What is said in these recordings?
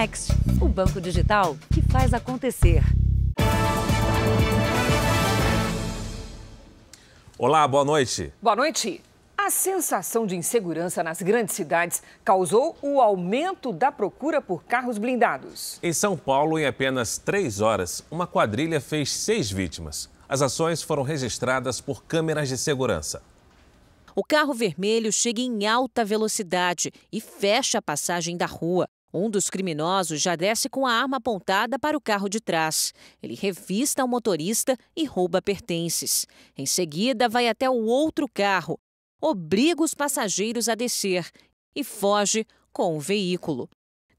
Next, o banco digital que faz acontecer. Olá, boa noite. Boa noite. A sensação de insegurança nas grandes cidades causou o aumento da procura por carros blindados. Em São Paulo, em apenas 3 horas, uma quadrilha fez 6 vítimas. As ações foram registradas por câmeras de segurança. O carro vermelho chega em alta velocidade e fecha a passagem da rua. Um dos criminosos já desce com a arma apontada para o carro de trás. Ele revista o motorista e rouba pertences. Em seguida, vai até o outro carro, obriga os passageiros a descer e foge com o veículo.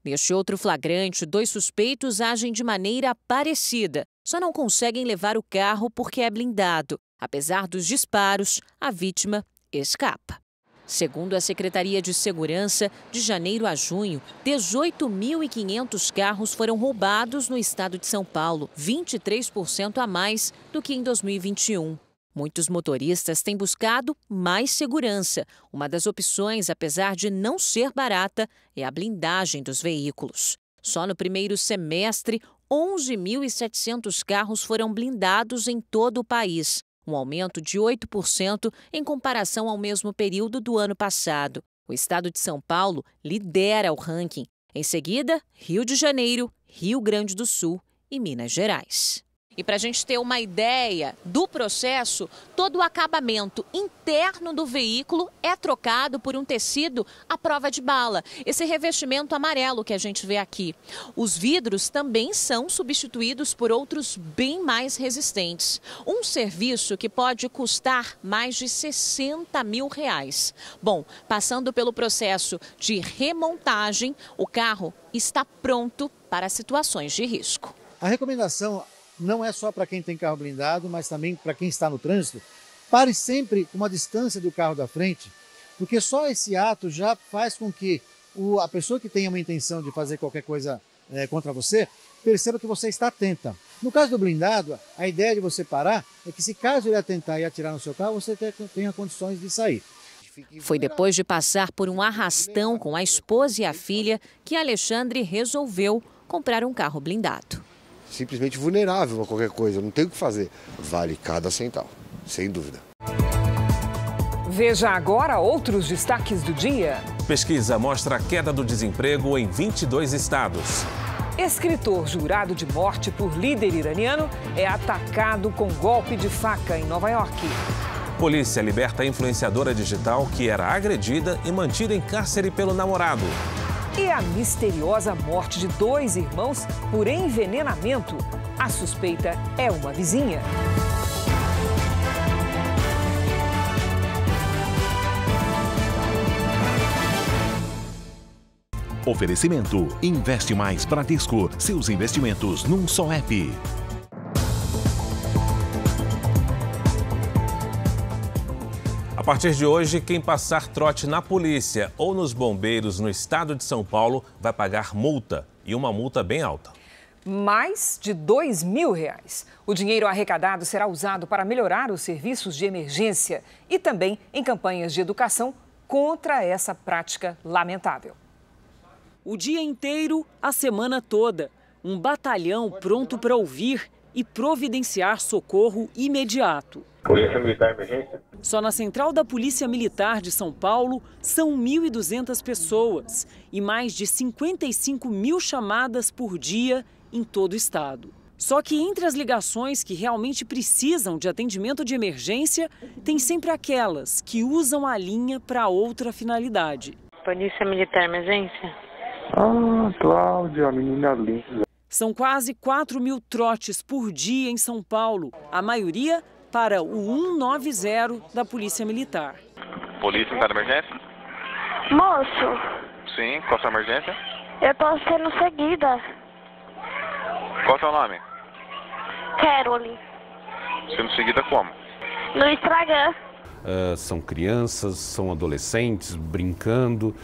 Neste outro flagrante, 2 suspeitos agem de maneira parecida. Só não conseguem levar o carro porque é blindado. Apesar dos disparos, a vítima escapa. Segundo a Secretaria de Segurança, de janeiro a junho, 18.500 carros foram roubados no estado de São Paulo, 23% a mais do que em 2021. Muitos motoristas têm buscado mais segurança. Uma das opções, apesar de não ser barata, é a blindagem dos veículos. Só no primeiro semestre, 11.700 carros foram blindados em todo o país, um aumento de 8% em comparação ao mesmo período do ano passado. O estado de São Paulo lidera o ranking. Em seguida, Rio de Janeiro, Rio Grande do Sul e Minas Gerais. E para a gente ter uma ideia do processo, todo o acabamento interno do veículo é trocado por um tecido à prova de bala. Esse revestimento amarelo que a gente vê aqui. Os vidros também são substituídos por outros bem mais resistentes. Um serviço que pode custar mais de R$60 mil. Bom, passando pelo processo de remontagem, o carro está pronto para situações de risco. A recomendação não é só para quem tem carro blindado, mas também para quem está no trânsito. Pare sempre com uma distância do carro da frente, porque só esse ato já faz com que a pessoa que tenha uma intenção de fazer qualquer coisa contra você, perceba que você está atenta. No caso do blindado, a ideia de você parar é que se caso ele atentar e atirar no seu carro, você tenha condições de sair. Foi depois de passar por um arrastão com a esposa e a filha que Alexandre resolveu comprar um carro blindado. Simplesmente vulnerável a qualquer coisa, não tem o que fazer. Vale cada centavo, sem dúvida. Veja agora outros destaques do dia. Pesquisa mostra a queda do desemprego em 22 estados. Escritor jurado de morte por líder iraniano é atacado com golpe de faca em Nova York. Polícia liberta a influenciadora digital que era agredida e mantida em cárcere pelo namorado. E a misteriosa morte de 2 irmãos por envenenamento. A suspeita é uma vizinha. Oferecimento: Investe Mais Bradesco. Seus investimentos num só app. A partir de hoje, quem passar trote na polícia ou nos bombeiros no estado de São Paulo vai pagar multa, e uma multa bem alta. Mais de R$2 mil. O dinheiro arrecadado será usado para melhorar os serviços de emergência e também em campanhas de educação contra essa prática lamentável. O dia inteiro, a semana toda. Um batalhão pronto para ouvir e providenciar socorro imediato. Polícia Militar Emergência? Só na Central da Polícia Militar de São Paulo são 1.200 pessoas e mais de 55 mil chamadas por dia em todo o estado. Só que entre as ligações que realmente precisam de atendimento de emergência, tem sempre aquelas que usam a linha para outra finalidade. Polícia Militar Emergência? Ah, Cláudia, a menina linda. São quase 4 mil trotes por dia em São Paulo, a maioria para o 190 da Polícia Militar. Polícia Militar Emergência? Moço. Sim, qual a sua emergência? Eu tô sendo seguida. Qual o seu nome? Carole. Sendo seguida como? No Instagram. são crianças, são adolescentes brincando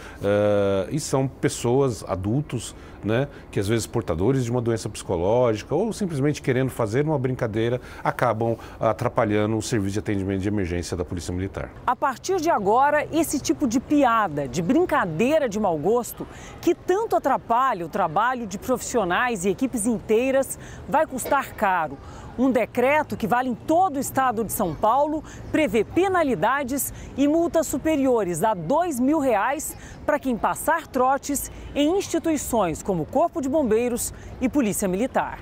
e são pessoas, adultos, né, que às vezes portadores de uma doença psicológica ou simplesmente querendo fazer uma brincadeira, acabam atrapalhando o serviço de atendimento de emergência da Polícia Militar. A partir de agora, esse tipo de piada, de brincadeira de mau gosto, que tanto atrapalha o trabalho de profissionais e equipes inteiras, vai custar caro. Um decreto que vale em todo o estado de São Paulo prevê penalidades e multas superiores a R$ 2.000 para quem passar trotes em instituições como Corpo de Bombeiros e Polícia Militar.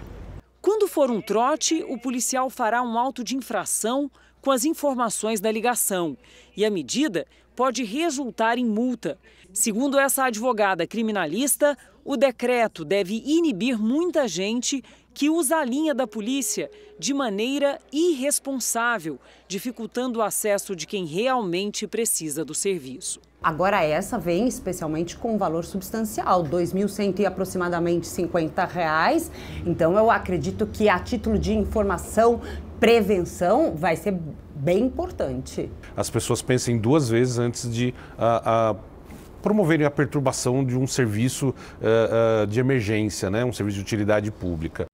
Quando for um trote, o policial fará um auto de infração com as informações da ligação e a medida pode resultar em multa. Segundo essa advogada criminalista, o decreto deve inibir muita gente que usa a linha da polícia de maneira irresponsável, dificultando o acesso de quem realmente precisa do serviço. Agora essa vem especialmente com um valor substancial, R$ 2.100 e aproximadamente R$ 50. Então eu acredito que a título de informação, prevenção, vai ser bem importante. As pessoas pensem duas vezes antes de promoverem a perturbação de um serviço de emergência, né? Um serviço de utilidade pública.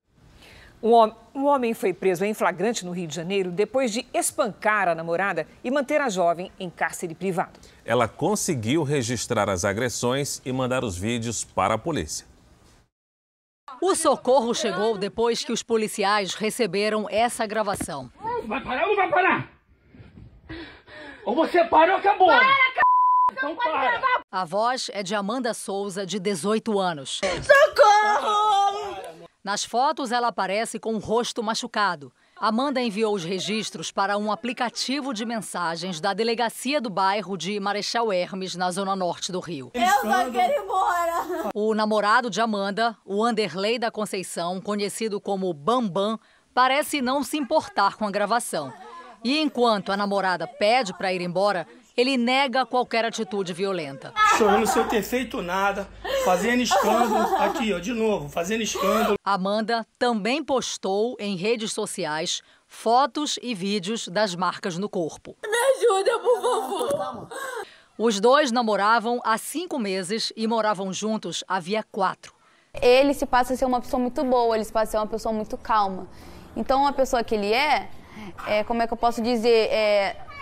Um homem foi preso em flagrante no Rio de Janeiro depois de espancar a namorada e manter a jovem em cárcere privado. Ela conseguiu registrar as agressões e mandar os vídeos para a polícia. O socorro chegou depois que os policiais receberam essa gravação. Vai parar ou não vai parar? Ou você para ou acabou? Então para. A voz é de Amanda Souza, de 18 anos. Socorro! Nas fotos, ela aparece com o rosto machucado. Amanda enviou os registros para um aplicativo de mensagens da delegacia do bairro de Marechal Hermes, na zona norte do Rio. Eu só quero ir embora! O namorado de Amanda, o Wanderley da Conceição, conhecido como Bambam, parece não se importar com a gravação. E enquanto a namorada pede para ir embora, ele nega qualquer atitude violenta. Chorando sem eu ter feito nada, fazendo escândalo. Aqui, ó, de novo, fazendo escândalo. Amanda também postou em redes sociais fotos e vídeos das marcas no corpo. Me ajuda, por favor. Os dois namoravam há 5 meses e moravam juntos havia 4. Ele se passa a ser uma pessoa muito boa, ele se passa a ser uma pessoa muito calma. Então, a pessoa que ele como é que eu posso dizer,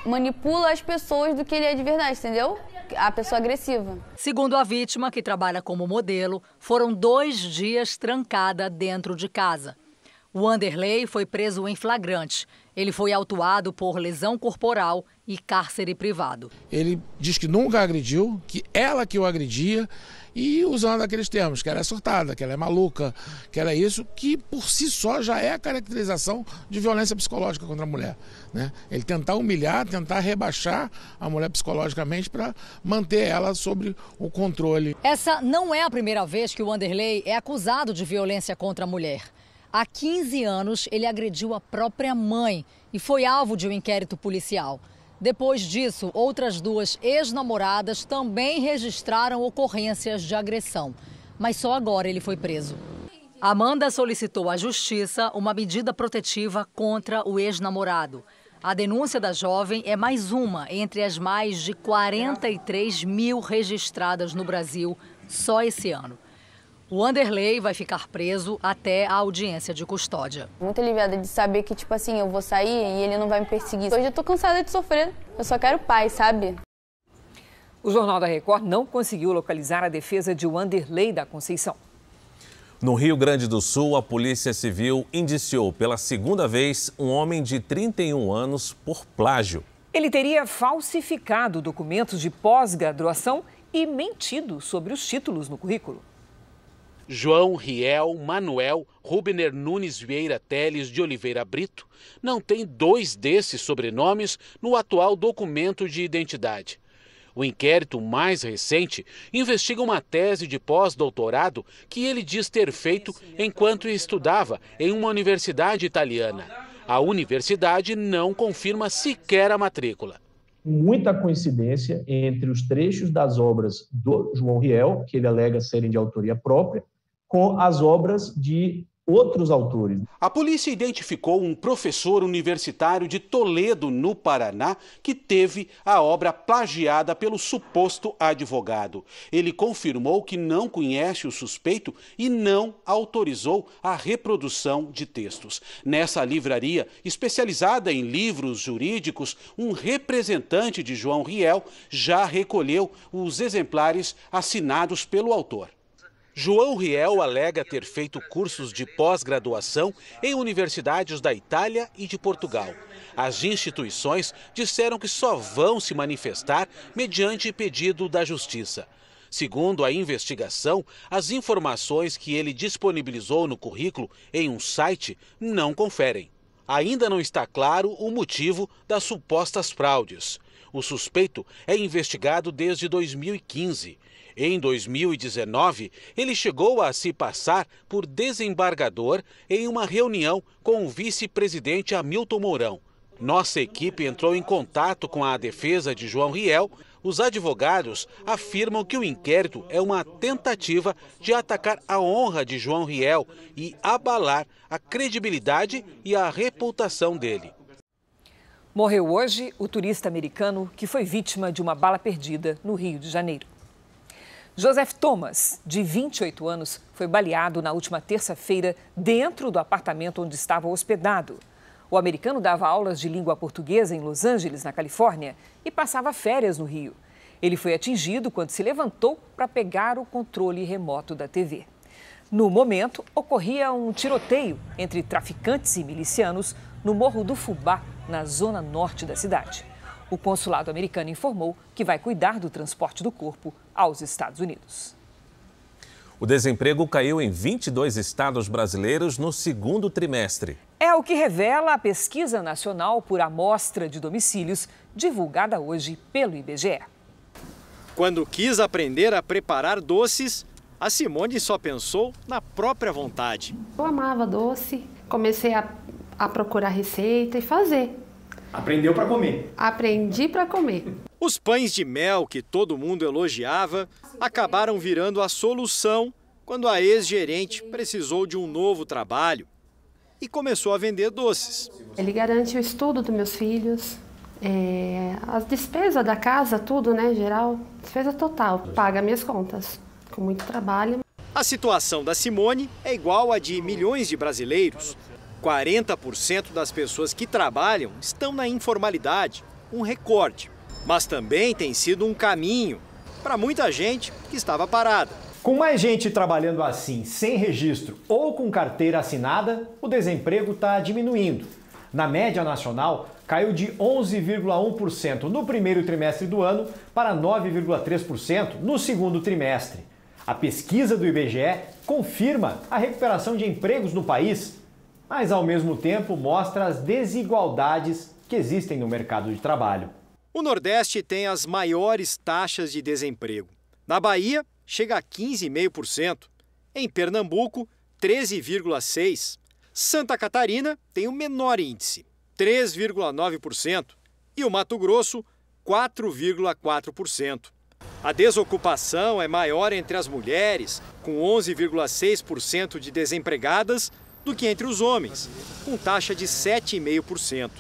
manipula as pessoas do que ele é de verdade, entendeu? A pessoa agressiva. Segundo a vítima, que trabalha como modelo, foram 2 dias trancada dentro de casa. O Wanderley foi preso em flagrante. Ele foi autuado por lesão corporal e cárcere privado. Ele diz que nunca agrediu, que ela que o agredia, e usando aqueles termos, que ela é surtada, que ela é maluca, que ela é isso, que por si só já é a caracterização de violência psicológica contra a mulher, né? Ele tentar humilhar, tentar rebaixar a mulher psicologicamente para manter ela sob o controle. Essa não é a primeira vez que o Wanderley é acusado de violência contra a mulher. Há 15 anos, ele agrediu a própria mãe e foi alvo de um inquérito policial. Depois disso, outras 2 ex-namoradas também registraram ocorrências de agressão. Mas só agora ele foi preso. Amanda solicitou à justiça uma medida protetiva contra o ex-namorado. A denúncia da jovem é mais uma entre as mais de 43 mil registradas no Brasil só esse ano. O Wanderley vai ficar preso até a audiência de custódia. Muito aliviada de saber que, tipo assim, eu vou sair e ele não vai me perseguir. Hoje eu tô cansada de sofrer. Eu só quero paz, sabe? O Jornal da Record não conseguiu localizar a defesa de Wanderley da Conceição. No Rio Grande do Sul, a Polícia Civil indiciou pela 2ª vez um homem de 31 anos por plágio. Ele teria falsificado documentos de pós-graduação e mentido sobre os títulos no currículo. João Riel Manuel Rubner Nunes Vieira Teles de Oliveira Brito não tem 2 desses sobrenomes no atual documento de identidade. O inquérito mais recente investiga uma tese de pós-doutorado que ele diz ter feito enquanto estudava em uma universidade italiana. A universidade não confirma sequer a matrícula. Muita coincidência entre os trechos das obras do João Riel, que ele alega serem de autoria própria, com as obras de outros autores. A polícia identificou um professor universitário de Toledo, no Paraná, que teve a obra plagiada pelo suposto advogado. Ele confirmou que não conhece o suspeito e não autorizou a reprodução de textos. Nessa livraria, especializada em livros jurídicos, um representante de João Riel já recolheu os exemplares assinados pelo autor. João Riel alega ter feito cursos de pós-graduação em universidades da Itália e de Portugal. As instituições disseram que só vão se manifestar mediante pedido da Justiça. Segundo a investigação, as informações que ele disponibilizou no currículo em um site não conferem. Ainda não está claro o motivo das supostas fraudes. O suspeito é investigado desde 2015. Em 2019, ele chegou a se passar por desembargador em uma reunião com o vice-presidente Hamilton Mourão. Nossa equipe entrou em contato com a defesa de João Riel. Os advogados afirmam que o inquérito é uma tentativa de atacar a honra de João Riel e abalar a credibilidade e a reputação dele. Morreu hoje o turista americano que foi vítima de uma bala perdida no Rio de Janeiro. Joseph Thomas, de 28 anos, foi baleado na última terça-feira dentro do apartamento onde estava hospedado. O americano dava aulas de língua portuguesa em Los Angeles, na Califórnia, e passava férias no Rio. Ele foi atingido quando se levantou para pegar o controle remoto da TV. No momento, ocorria um tiroteio entre traficantes e milicianos no Morro do Fubá, na zona norte da cidade. O consulado americano informou que vai cuidar do transporte do corpo aos Estados Unidos. O desemprego caiu em 22 estados brasileiros no segundo trimestre. É o que revela a Pesquisa Nacional por Amostra de Domicílios, divulgada hoje pelo IBGE. Quando quis aprender a preparar doces, a Simone só pensou na própria vontade. Eu amava doce, comecei a procurar receita e fazer. Aprendeu para comer. Aprendi para comer. Os pães de mel que todo mundo elogiava acabaram virando a solução quando a ex-gerente precisou de um novo trabalho e começou a vender doces. Ele garante o estudo dos meus filhos, as despesas da casa, tudo, né, geral, despesa total. Paga minhas contas, com muito trabalho. A situação da Simone é igual à de milhões de brasileiros. 40% das pessoas que trabalham estão na informalidade, um recorde. Mas também tem sido um caminho para muita gente que estava parada. Com mais gente trabalhando assim, sem registro ou com carteira assinada, o desemprego está diminuindo. Na média nacional, caiu de 11,1% no primeiro trimestre do ano para 9,3% no segundo trimestre. A pesquisa do IBGE confirma a recuperação de empregos no país, mas ao mesmo tempo mostra as desigualdades que existem no mercado de trabalho. O Nordeste tem as maiores taxas de desemprego. Na Bahia, chega a 15,5%. Em Pernambuco, 13,6%. Santa Catarina tem o menor índice, 3,9%. E o Mato Grosso, 4,4%. A desocupação é maior entre as mulheres, com 11,6% de desempregadas, do que entre os homens, com taxa de 7,5%.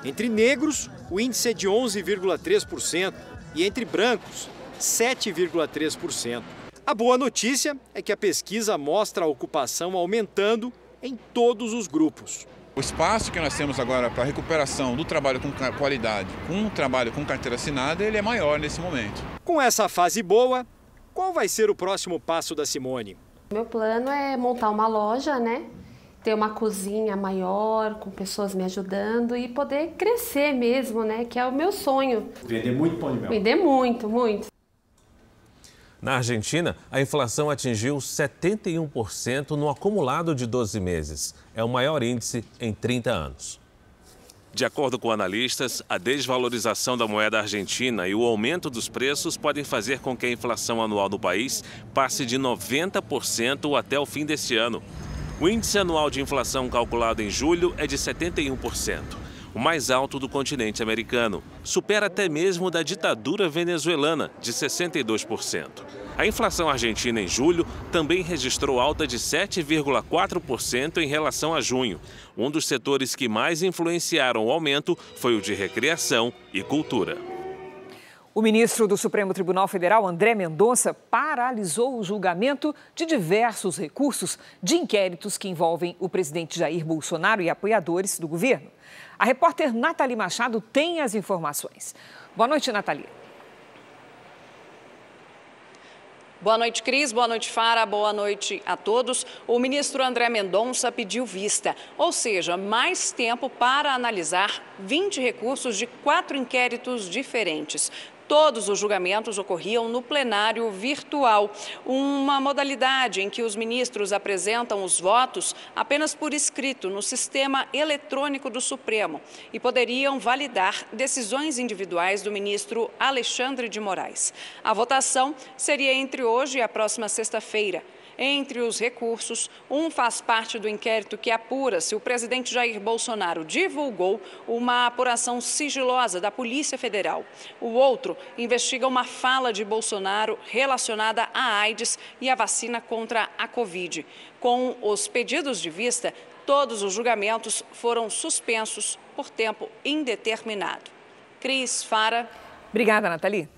Entre negros, o índice é de 11,3% e entre brancos, 7,3%. A boa notícia é que a pesquisa mostra a ocupação aumentando em todos os grupos. O espaço que nós temos agora para a recuperação do trabalho com qualidade, com o trabalho com carteira assinada, ele é maior nesse momento. Com essa fase boa, qual vai ser o próximo passo da Simone? Meu plano é montar uma loja, né? Ter uma cozinha maior, com pessoas me ajudando e poder crescer mesmo, né? Que é o meu sonho. Vender muito pão de mel. Vender muito, muito. Na Argentina, a inflação atingiu 71% no acumulado de 12 meses. É o maior índice em 30 anos. De acordo com analistas, a desvalorização da moeda argentina e o aumento dos preços podem fazer com que a inflação anual do país passe de 90% até o fim deste ano. O índice anual de inflação calculado em julho é de 71%. o mais alto do continente americano. Supera até mesmo o da ditadura venezuelana, de 62%. A inflação argentina em julho também registrou alta de 7,4% em relação a junho. Um dos setores que mais influenciaram o aumento foi o de recreação e cultura. O ministro do Supremo Tribunal Federal, André Mendonça, paralisou o julgamento de diversos recursos de inquéritos que envolvem o presidente Jair Bolsonaro e apoiadores do governo. A repórter Nathalie Machado tem as informações. Boa noite, Nathalie. Boa noite, Cris. Boa noite, Fara. Boa noite a todos. O ministro André Mendonça pediu vista, ou seja, mais tempo para analisar 20 recursos de 4 inquéritos diferentes. Todos os julgamentos ocorriam no plenário virtual, uma modalidade em que os ministros apresentam os votos apenas por escrito no sistema eletrônico do Supremo e poderiam validar decisões individuais do ministro Alexandre de Moraes. A votação seria entre hoje e a próxima sexta-feira. Entre os recursos, um faz parte do inquérito que apura se o presidente Jair Bolsonaro divulgou uma apuração sigilosa da Polícia Federal. O outro investiga uma fala de Bolsonaro relacionada à AIDS e à vacina contra a Covid. Com os pedidos de vista, todos os julgamentos foram suspensos por tempo indeterminado. Cris, Fara. Obrigada, Nathalie.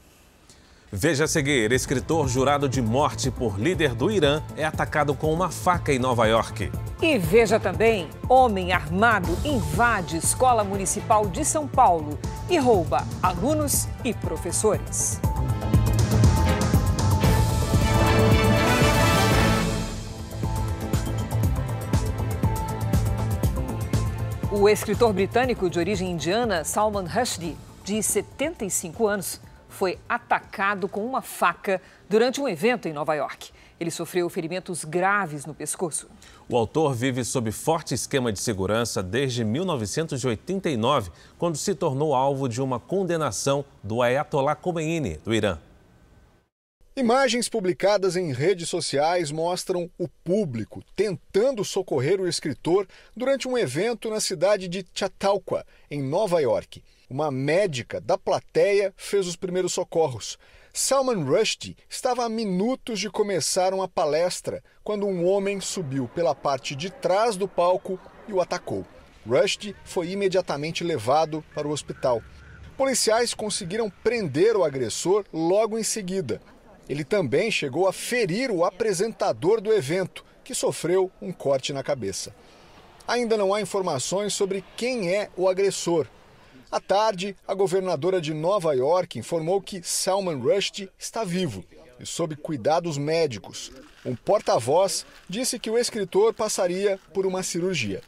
Veja a seguir, escritor jurado de morte por líder do Irã é atacado com uma faca em Nova York. E veja também, homem armado invade escola municipal de São Paulo e rouba alunos e professores. O escritor britânico de origem indiana, Salman Rushdie, de 75 anos, foi atacado com uma faca durante um evento em Nova York. Ele sofreu ferimentos graves no pescoço. O autor vive sob forte esquema de segurança desde 1989, quando se tornou alvo de uma condenação do Ayatollah Khomeini, do Irã. Imagens publicadas em redes sociais mostram o público tentando socorrer o escritor durante um evento na cidade de Chautauqua, em Nova York. Uma médica da plateia fez os primeiros socorros. Salman Rushdie estava a minutos de começar uma palestra quando um homem subiu pela parte de trás do palco e o atacou. Rushdie foi imediatamente levado para o hospital. Policiais conseguiram prender o agressor logo em seguida. Ele também chegou a ferir o apresentador do evento, que sofreu um corte na cabeça. Ainda não há informações sobre quem é o agressor. À tarde, a governadora de Nova York informou que Salman Rushdie está vivo e sob cuidados médicos. Um porta-voz disse que o escritor passaria por uma cirurgia.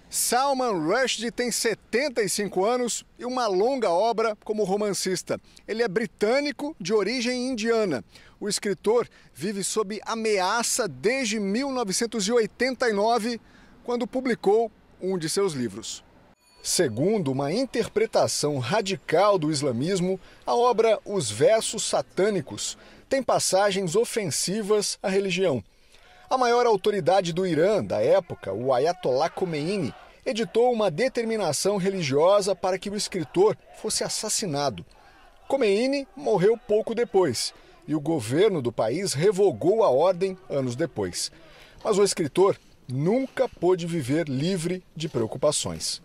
Salman Rushdie tem 75 anos e uma longa obra como romancista. Ele é britânico de origem indiana. O escritor vive sob ameaça desde 1989, quando publicou um de seus livros. Segundo uma interpretação radical do islamismo, a obra Os Versos Satânicos tem passagens ofensivas à religião. A maior autoridade do Irã da época, o Ayatollah Khomeini, editou uma determinação religiosa para que o escritor fosse assassinado. Khomeini morreu pouco depois e o governo do país revogou a ordem anos depois. Mas o escritor nunca pôde viver livre de preocupações.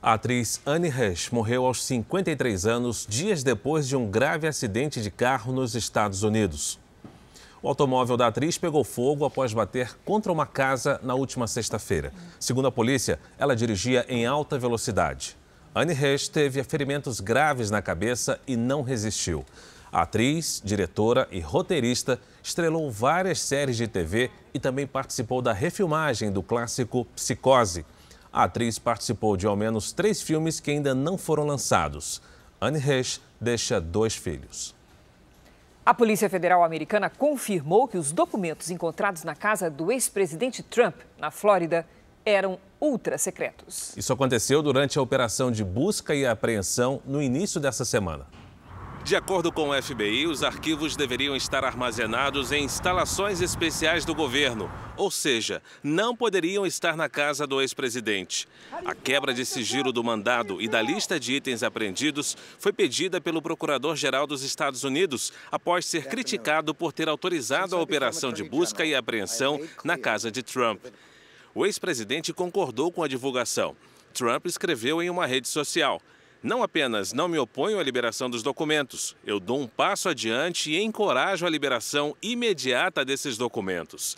A atriz Anne Heche morreu aos 53 anos, dias depois de um grave acidente de carro nos Estados Unidos. O automóvel da atriz pegou fogo após bater contra uma casa na última sexta-feira. Segundo a polícia, ela dirigia em alta velocidade. Anne Heche teve ferimentos graves na cabeça e não resistiu. A atriz, diretora e roteirista estrelou várias séries de TV e também participou da refilmagem do clássico Psicose. A atriz participou de ao menos 3 filmes que ainda não foram lançados. Anne Heche deixa 2 filhos. A Polícia Federal americana confirmou que os documentos encontrados na casa do ex-presidente Trump, na Flórida, eram ultra-secretos. Isso aconteceu durante a operação de busca e apreensão no início dessa semana. De acordo com o FBI, os arquivos deveriam estar armazenados em instalações especiais do governo, ou seja, não poderiam estar na casa do ex-presidente. A quebra de sigilo do mandado e da lista de itens apreendidos foi pedida pelo Procurador-Geral dos Estados Unidos após ser criticado por ter autorizado a operação de busca e apreensão na casa de Trump. O ex-presidente concordou com a divulgação. Trump escreveu em uma rede social: "Não apenas não me oponho à liberação dos documentos, eu dou um passo adiante e encorajo a liberação imediata desses documentos."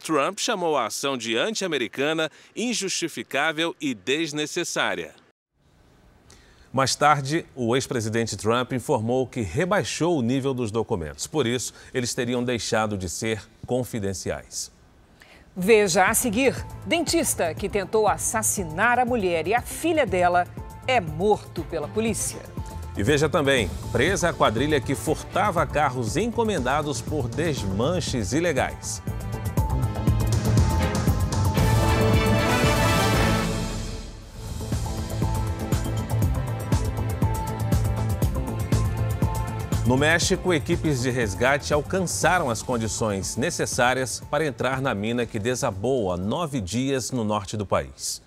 Trump chamou a ação de anti-americana, injustificável e desnecessária. Mais tarde, o ex-presidente Trump informou que rebaixou o nível dos documentos. Por isso, eles teriam deixado de ser confidenciais. Veja a seguir: dentista que tentou assassinar a mulher e a filha dela é morto pela polícia. E veja também, presa a quadrilha que furtava carros encomendados por desmanches ilegais. No México, equipes de resgate alcançaram as condições necessárias para entrar na mina que desabou há 9 dias no norte do país.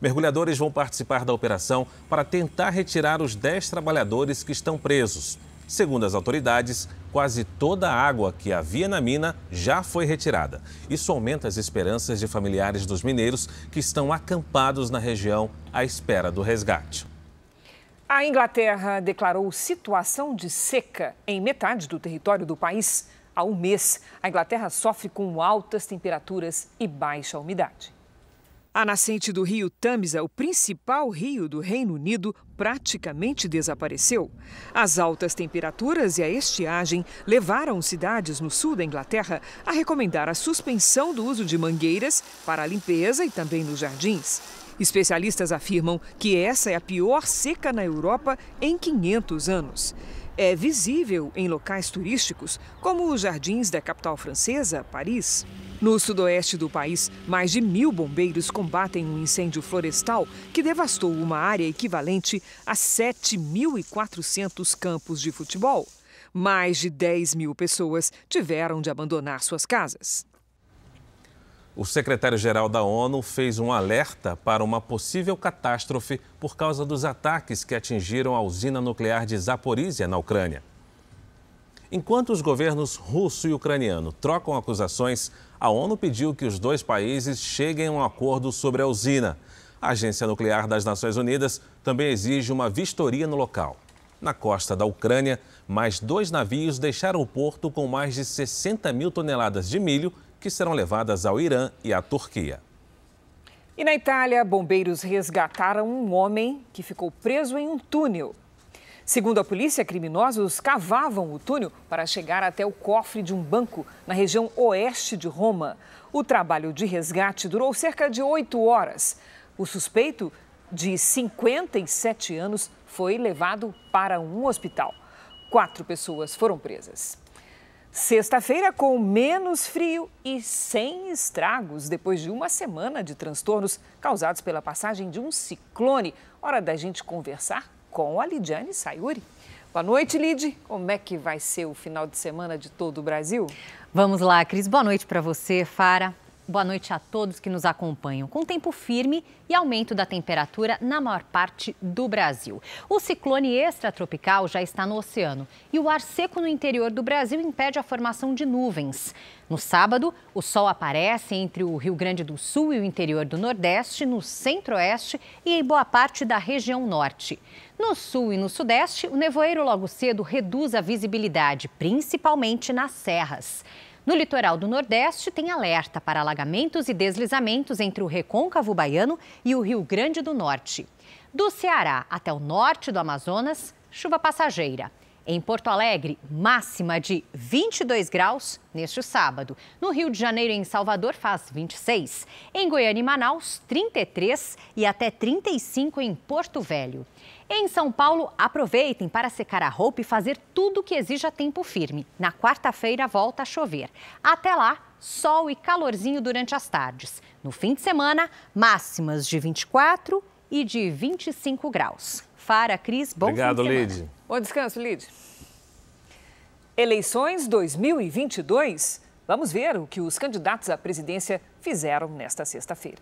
Mergulhadores vão participar da operação para tentar retirar os 10 trabalhadores que estão presos. Segundo as autoridades, quase toda a água que havia na mina já foi retirada. Isso aumenta as esperanças de familiares dos mineiros que estão acampados na região à espera do resgate. A Inglaterra declarou situação de seca em metade do território do país. Há um mês, a Inglaterra sofre com altas temperaturas e baixa umidade. A nascente do rio Tâmisa, o principal rio do Reino Unido, praticamente desapareceu. As altas temperaturas e a estiagem levaram cidades no sul da Inglaterra a recomendar a suspensão do uso de mangueiras para a limpeza e também nos jardins. Especialistas afirmam que essa é a pior seca na Europa em 500 anos. É visível em locais turísticos, como os jardins da capital francesa, Paris. No sudoeste do país, mais de 1.000 bombeiros combatem um incêndio florestal que devastou uma área equivalente a 7.400 campos de futebol. Mais de 10.000 pessoas tiveram de abandonar suas casas. O secretário-geral da ONU fez um alerta para uma possível catástrofe por causa dos ataques que atingiram a usina nuclear de Zaporizhia, na Ucrânia. Enquanto os governos russo e ucraniano trocam acusações, a ONU pediu que os dois países cheguem a um acordo sobre a usina. A Agência Nuclear das Nações Unidas também exige uma vistoria no local. Na costa da Ucrânia, mais 2 navios deixaram o porto com mais de 60 mil toneladas de milho que serão levadas ao Irã e à Turquia. E na Itália, bombeiros resgataram um homem que ficou preso em um túnel. Segundo a polícia, criminosos cavavam o túnel para chegar até o cofre de um banco na região oeste de Roma. O trabalho de resgate durou cerca de 8 horas. O suspeito, de 57 anos, foi levado para um hospital. 4 pessoas foram presas. Sexta-feira com menos frio e sem estragos, depois de uma semana de transtornos causados pela passagem de um ciclone. Hora da gente conversar com a Lidiane Sayuri. Boa noite, Lid. Como é que vai ser o final de semana de todo o Brasil? Vamos lá, Cris. Boa noite para você, Fara. Boa noite a todos que nos acompanham. Com tempo firme e aumento da temperatura na maior parte do Brasil. O ciclone extratropical já está no oceano e o ar seco no interior do Brasil impede a formação de nuvens. No sábado, o sol aparece entre o Rio Grande do Sul e o interior do Nordeste, no Centro-Oeste e em boa parte da região Norte. No Sul e no Sudeste, o nevoeiro logo cedo reduz a visibilidade, principalmente nas serras. No litoral do Nordeste, tem alerta para alagamentos e deslizamentos entre o Recôncavo Baiano e o Rio Grande do Norte. Do Ceará até o norte do Amazonas, chuva passageira. Em Porto Alegre, máxima de 22 graus neste sábado. No Rio de Janeiro e em Salvador faz 26. Em Goiânia e Manaus, 33 e até 35 em Porto Velho. Em São Paulo, aproveitem para secar a roupa e fazer tudo o que exija tempo firme. Na quarta-feira volta a chover. Até lá, sol e calorzinho durante as tardes. No fim de semana, máximas de 24 e de 25 graus. Fara, Cris, bom fim de semana. Obrigado, Lid. Bom descanso, Lid. Eleições 2022. Vamos ver o que os candidatos à presidência fizeram nesta sexta-feira.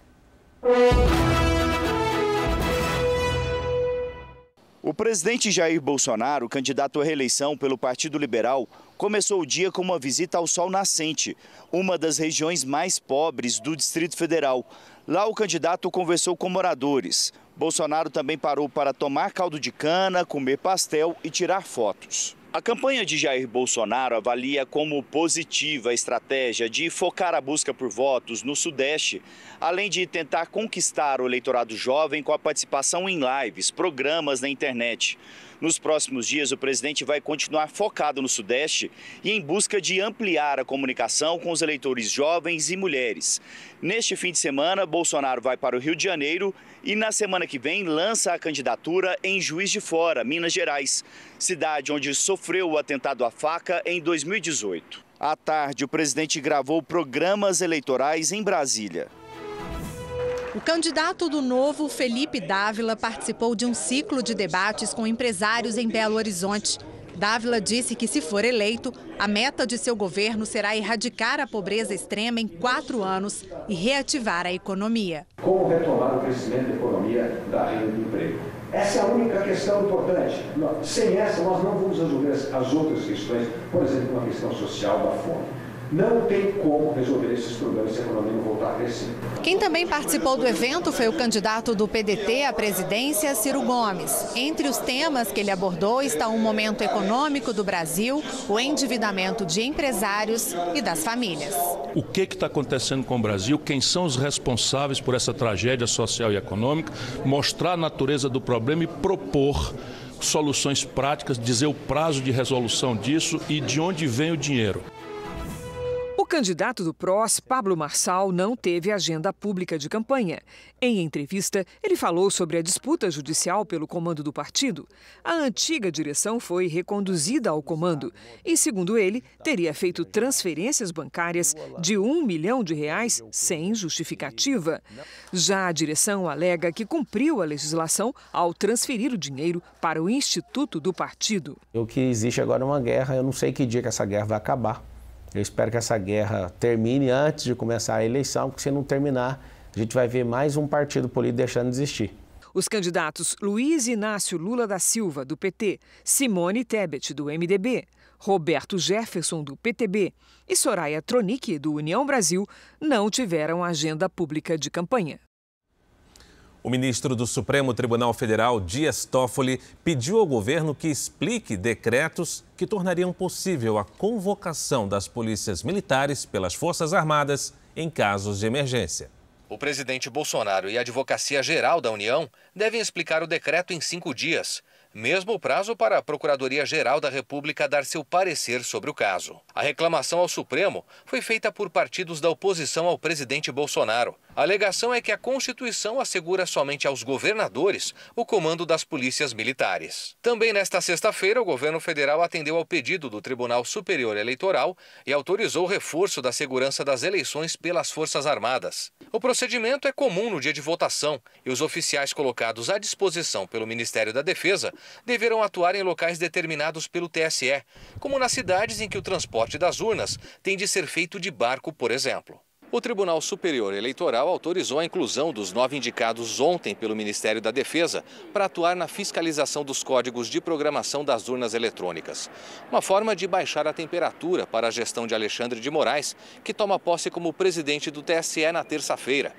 O presidente Jair Bolsonaro, candidato à reeleição pelo Partido Liberal, começou o dia com uma visita ao Sol Nascente, uma das regiões mais pobres do Distrito Federal. Lá o candidato conversou com moradores. Bolsonaro também parou para tomar caldo de cana, comer pastel e tirar fotos. A campanha de Jair Bolsonaro avalia como positiva a estratégia de focar a busca por votos no Sudeste, além de tentar conquistar o eleitorado jovem com a participação em lives, programas na internet. Nos próximos dias, o presidente vai continuar focado no Sudeste e em busca de ampliar a comunicação com os eleitores jovens e mulheres. Neste fim de semana, Bolsonaro vai para o Rio de Janeiro e na semana que vem lança a candidatura em Juiz de Fora, Minas Gerais, cidade onde sofreu o atentado à faca em 2018. À tarde, o presidente gravou programas eleitorais em Brasília. O candidato do Novo, Felipe Dávila, participou de um ciclo de debates com empresários em Belo Horizonte. Dávila disse que, se for eleito, a meta de seu governo será erradicar a pobreza extrema em 4 anos e reativar a economia. Como retomar o crescimento da economia, da renda e do emprego? Essa é a única questão importante. Sem essa, nós não vamos resolver as outras questões, por exemplo, a questão social da fome. Não tem como resolver esses problemas se a economia não voltar a crescer. Quem também participou do evento foi o candidato do PDT à presidência, Ciro Gomes. Entre os temas que ele abordou está o momento econômico do Brasil, o endividamento de empresários e das famílias. O que está acontecendo com o Brasil? Quem são os responsáveis por essa tragédia social e econômica? Mostrar a natureza do problema e propor soluções práticas, dizer o prazo de resolução disso e de onde vem o dinheiro. O candidato do PROS, Pablo Marçal, não teve agenda pública de campanha. Em entrevista, ele falou sobre a disputa judicial pelo comando do partido. A antiga direção foi reconduzida ao comando e, segundo ele, teria feito transferências bancárias de R$1 milhão sem justificativa. Já a direção alega que cumpriu a legislação ao transferir o dinheiro para o Instituto do partido. O que existe agora é uma guerra, eu não sei que dia que essa guerra vai acabar. Eu espero que essa guerra termine antes de começar a eleição, porque se não terminar, a gente vai ver mais um partido político deixando de existir. Os candidatos Luiz Inácio Lula da Silva, do PT, Simone Tebet, do MDB, Roberto Jefferson, do PTB e Soraya Tronic, do União Brasil, não tiveram agenda pública de campanha. O ministro do Supremo Tribunal Federal, Dias Toffoli, pediu ao governo que explique decretos que tornariam possível a convocação das polícias militares pelas Forças Armadas em casos de emergência. O presidente Bolsonaro e a Advocacia Geral da União devem explicar o decreto em 5 dias. Mesmo o prazo para a Procuradoria-Geral da República dar seu parecer sobre o caso. A reclamação ao Supremo foi feita por partidos da oposição ao presidente Bolsonaro. A alegação é que a Constituição assegura somente aos governadores o comando das polícias militares. Também nesta sexta-feira, o governo federal atendeu ao pedido do Tribunal Superior Eleitoral e autorizou o reforço da segurança das eleições pelas Forças Armadas. O procedimento é comum no dia de votação e os oficiais colocados à disposição pelo Ministério da Defesa deverão atuar em locais determinados pelo TSE, como nas cidades em que o transporte das urnas tem de ser feito de barco, por exemplo. O Tribunal Superior Eleitoral autorizou a inclusão dos 9 indicados ontem pelo Ministério da Defesa para atuar na fiscalização dos códigos de programação das urnas eletrônicas. Uma forma de baixar a temperatura para a gestão de Alexandre de Moraes, que toma posse como presidente do TSE na terça-feira.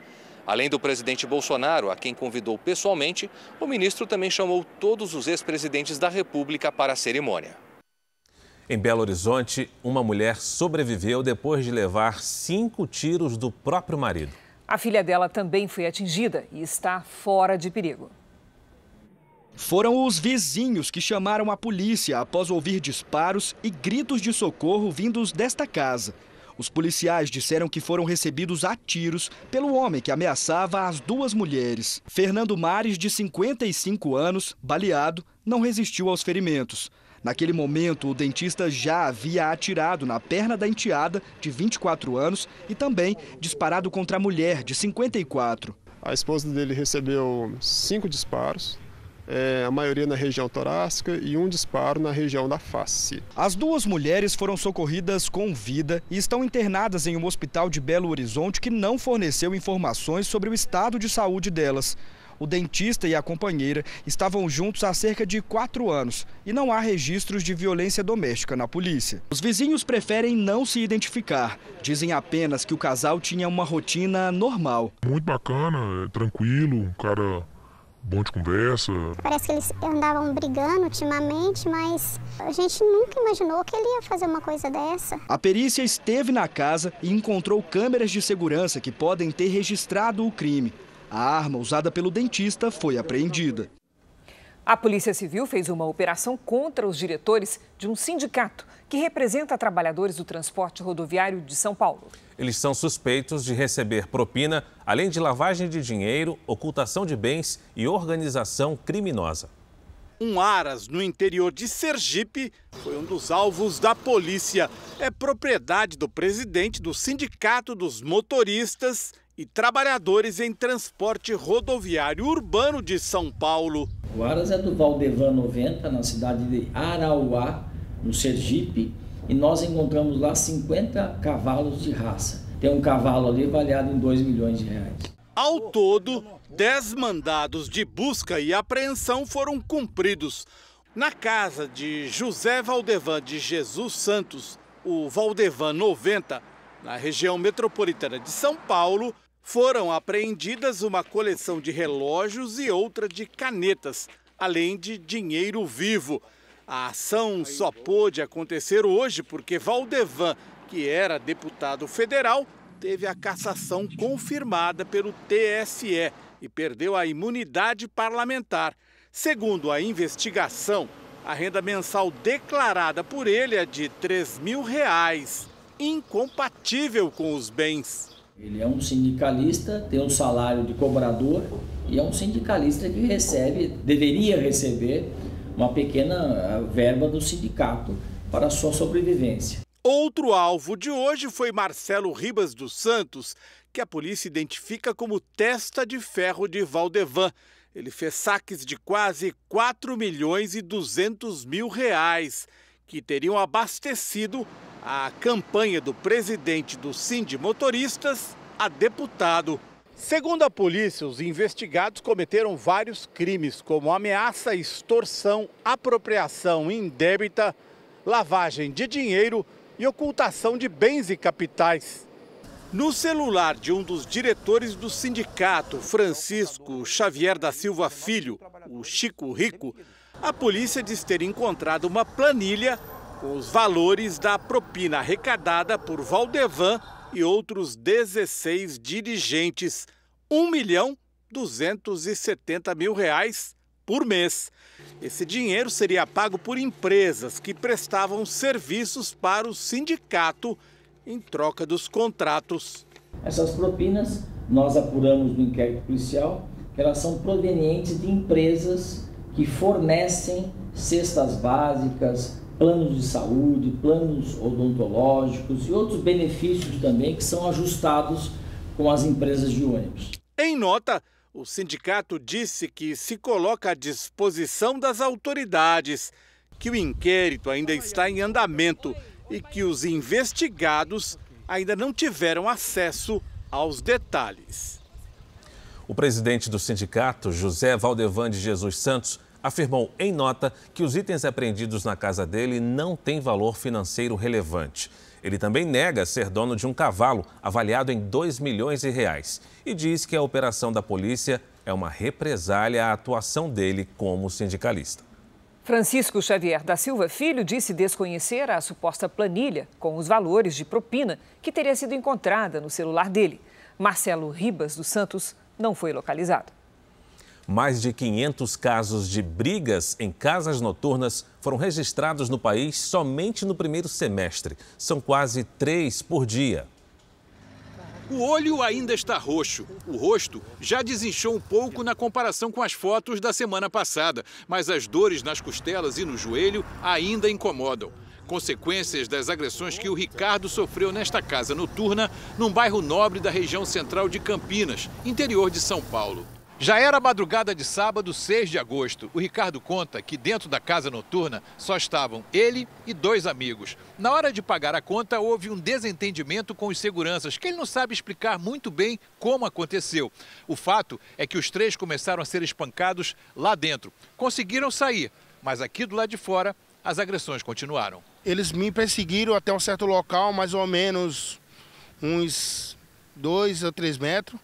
Além do presidente Bolsonaro, a quem convidou pessoalmente, o ministro também chamou todos os ex-presidentes da República para a cerimônia. Em Belo Horizonte, uma mulher sobreviveu depois de levar 5 tiros do próprio marido. A filha dela também foi atingida e está fora de perigo. Foram os vizinhos que chamaram a polícia após ouvir disparos e gritos de socorro vindos desta casa. Os policiais disseram que foram recebidos a tiros pelo homem que ameaçava as 2 mulheres. Fernando Mares, de 55 anos, baleado, não resistiu aos ferimentos. Naquele momento, o dentista já havia atirado na perna da enteada, de 24 anos, e também disparado contra a mulher, de 54. A esposa dele recebeu 5 disparos, a maioria na região torácica e um disparo na região da face. As duas mulheres foram socorridas com vida e estão internadas em um hospital de Belo Horizonte que não forneceu informações sobre o estado de saúde delas. O dentista e a companheira estavam juntos há cerca de 4 anos e não há registros de violência doméstica na polícia. Os vizinhos preferem não se identificar. Dizem apenas que o casal tinha uma rotina normal. Muito bacana, tranquilo, um cara bom de conversa. Parece que eles andavam brigando ultimamente, mas a gente nunca imaginou que ele ia fazer uma coisa dessa. A perícia esteve na casa e encontrou câmeras de segurança que podem ter registrado o crime. A arma usada pelo dentista foi apreendida. A Polícia Civil fez uma operação contra os diretores de um sindicato que representa trabalhadores do transporte rodoviário de São Paulo. Eles são suspeitos de receber propina, além de lavagem de dinheiro, ocultação de bens e organização criminosa. Um Aras, no interior de Sergipe, foi um dos alvos da polícia. É propriedade do presidente do Sindicato dos Motoristas e Trabalhadores em Transporte Rodoviário Urbano de São Paulo. O Aras é do Valdevan 90, na cidade de Arauá, no Sergipe, e nós encontramos lá 50 cavalos de raça. Tem um cavalo ali avaliado em 2 milhões de reais. Ao todo, 10 mandados de busca e apreensão foram cumpridos. Na casa de José Valdevan de Jesus Santos, o Valdevan 90, na região metropolitana de São Paulo, foram apreendidas uma coleção de relógios e outra de canetas, além de dinheiro vivo. A ação só pôde acontecer hoje porque Valdevan, que era deputado federal, teve a cassação confirmada pelo TSE e perdeu a imunidade parlamentar. Segundo a investigação, a renda mensal declarada por ele é de R$ 3.000, incompatível com os bens. Ele é um sindicalista, tem um salário de cobrador e é um sindicalista que deveria receber uma pequena verba do sindicato para a sua sobrevivência. Outro alvo de hoje foi Marcelo Ribas dos Santos, que a polícia identifica como testa de ferro de Valdevan. Ele fez saques de quase R$ 4.200.000, que teriam abastecido a campanha do presidente do Sindimotoristas a deputado. Segundo a polícia, os investigados cometeram vários crimes, como ameaça, extorsão, apropriação indébita, lavagem de dinheiro e ocultação de bens e capitais. No celular de um dos diretores do sindicato, Francisco Xavier da Silva Filho, o Chico Rico, a polícia diz ter encontrado uma planilha com os valores da propina arrecadada por Valdevan e outros 16 dirigentes, R$ 1.270.000 por mês. Esse dinheiro seria pago por empresas que prestavam serviços para o sindicato em troca dos contratos. Essas propinas, nós apuramos no inquérito policial, que elas são provenientes de empresas que fornecem cestas básicas, planos de saúde, planos odontológicos e outros benefícios também que são ajustados com as empresas de ônibus. Em nota, o sindicato disse que se coloca à disposição das autoridades, que o inquérito ainda está em andamento e que os investigados ainda não tiveram acesso aos detalhes. O presidente do sindicato, José Valdevan de Jesus Santos, afirmou em nota que os itens apreendidos na casa dele não têm valor financeiro relevante. Ele também nega ser dono de um cavalo avaliado em R$ 2 milhões e diz que a operação da polícia é uma represália à atuação dele como sindicalista. Francisco Xavier da Silva Filho disse desconhecer a suposta planilha com os valores de propina que teria sido encontrada no celular dele. Marcelo Ribas dos Santos não foi localizado. Mais de 500 casos de brigas em casas noturnas foram registrados no país somente no primeiro semestre. São quase 3 por dia. O olho ainda está roxo. O rosto já desinchou um pouco na comparação com as fotos da semana passada, mas as dores nas costelas e no joelho ainda incomodam. Consequências das agressões que o Ricardo sofreu nesta casa noturna, num bairro nobre da região central de Campinas, interior de São Paulo. Já era madrugada de sábado, 6 de agosto. O Ricardo conta que dentro da casa noturna só estavam ele e 2 amigos. Na hora de pagar a conta, houve um desentendimento com os seguranças, que ele não sabe explicar muito bem como aconteceu. O fato é que os 3 começaram a ser espancados lá dentro. Conseguiram sair, mas aqui do lado de fora, as agressões continuaram. Eles me perseguiram até um certo local, mais ou menos uns 2 ou 3 metros.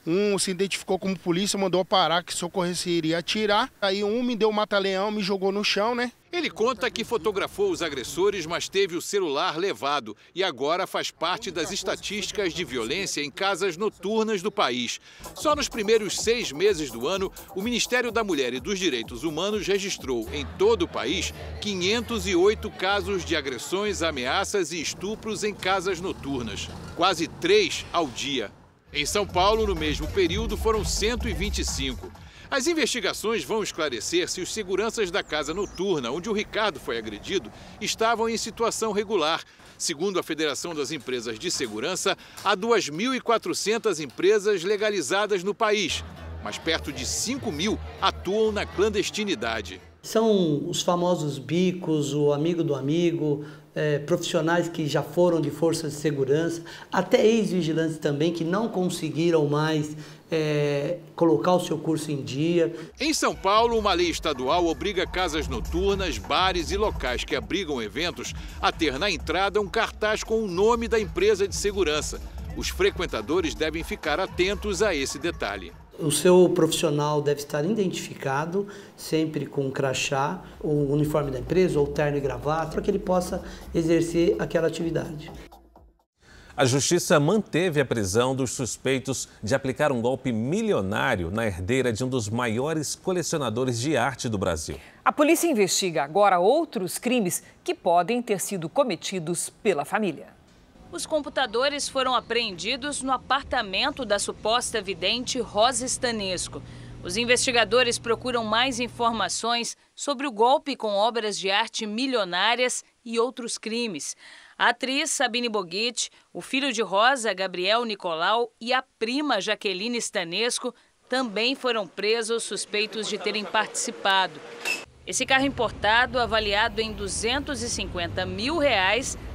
Um se identificou como polícia, mandou parar, que socorresse iria atirar. Aí um me deu um mata-leão, me jogou no chão, né? Ele conta que fotografou os agressores, mas teve o celular levado e agora faz parte das estatísticas de violência em casas noturnas do país. Só nos primeiros 6 meses do ano, o Ministério da Mulher e dos Direitos Humanos registrou em todo o país 508 casos de agressões, ameaças e estupros em casas noturnas, quase 3 ao dia. Em São Paulo, no mesmo período, foram 125. As investigações vão esclarecer se os seguranças da casa noturna, onde o Ricardo foi agredido, estavam em situação regular. Segundo a Federação das Empresas de Segurança, há 2.400 empresas legalizadas no país, mas perto de 5.000 atuam na clandestinidade. São os famosos bicos, o amigo do amigo, profissionais que já foram de forças de segurança, até ex-vigilantes também que não conseguiram mais colocar o seu curso em dia. Em São Paulo, uma lei estadual obriga casas noturnas, bares e locais que abrigam eventos a ter na entrada um cartaz com o nome da empresa de segurança. Os frequentadores devem ficar atentos a esse detalhe. O seu profissional deve estar identificado, sempre com um crachá, o uniforme da empresa, ou terno e gravata, para que ele possa exercer aquela atividade. A Justiça manteve a prisão dos suspeitos de aplicar um golpe milionário na herdeira de um dos maiores colecionadores de arte do Brasil. A polícia investiga agora outros crimes que podem ter sido cometidos pela família. Os computadores foram apreendidos no apartamento da suposta vidente Rosa Stanesco. Os investigadores procuram mais informações sobre o golpe com obras de arte milionárias e outros crimes. A atriz Sabine Boguete, o filho de Rosa, Gabriel Nicolau, e a prima Jaqueline Stanesco também foram presos suspeitos de terem participado. Esse carro importado, avaliado em R$250 mil,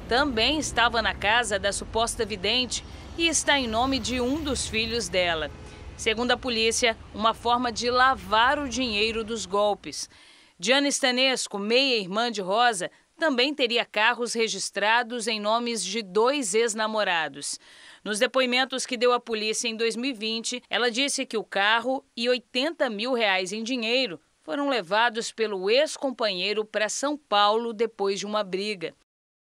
também estava na casa da suposta vidente e está em nome de um dos filhos dela. Segundo a polícia, uma forma de lavar o dinheiro dos golpes. Diana Stanesco, meia-irmã de Rosa, também teria carros registrados em nomes de 2 ex-namorados. Nos depoimentos que deu à polícia em 2020, ela disse que o carro e R$80 mil em dinheiro foram levados pelo ex-companheiro para São Paulo depois de uma briga.